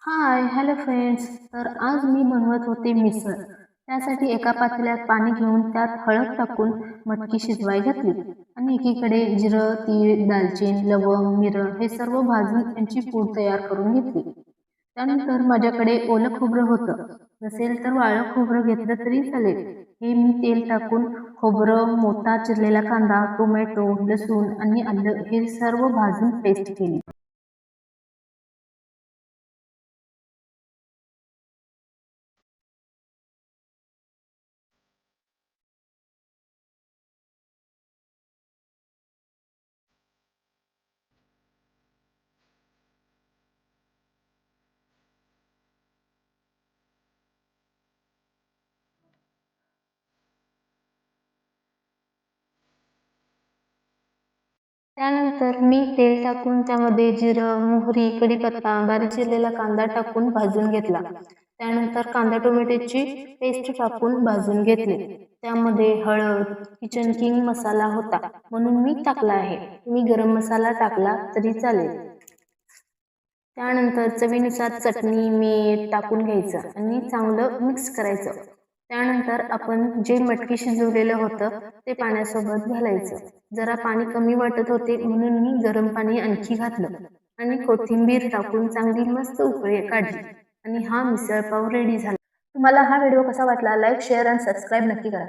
हाय, hello friends. तर आज मी बनवत होते मिसळ. त्यासाठी एका पातेल्यात पाणी घेऊन त्यात हळद टाकून मटकी शिजवाय घातली आणि एकीकडे जिरं, तीळ, दालचिनी, लवंग, मिरं हे सर्व भाजून त्यांची पूड तयार करून घेतली. त्यानंतर माझ्याकडे ओलं खोबरं होतं. नसेल तर वाळं खोबरं घेतलं तरी चालेल. हे मी तेल टाकून खोबरं, मोठा चिरलेला कांदा, टोमॅटो, लसूण आणि आलं हे सर्व भाजून पेस्ट केली. त्यानंतर मी तेल टाकून त्यामध्ये जिरं, मोहरी, कढीपत्ता, बारीक चिरलेला कांदा टाकून भाजून घेतला. त्यानंतर कांदा टोमॅटोची पेस्ट टाकून भाजून घेतले. त्यामध्ये हळद, किचन किंग मसाला होता म्हणून मी टाकला आहे. मी गरम मसाला टाकला तरी चालेल. त्यानंतर चवीनुसार चटणी, मीठ टाकून घ्यायचं आणि चांगलं मिक्स करायचं. त्यानंतर आपण जे मटकी शिजवलेलं होतं ते पाण्यासोबत घालायचं. जरा पाणी कमी वाटत होते म्हणून मी गरम पाणी आणखी घातलं आणि कोथिंबीर टाकून चांगली मस्त उकळी काढली आणि हा मिसळ पाव रेडी झाला. तुम्हाला हा व्हिडिओ कसा वाटला? लाईक, शेअर आणि सबस्क्राईब नक्की करा.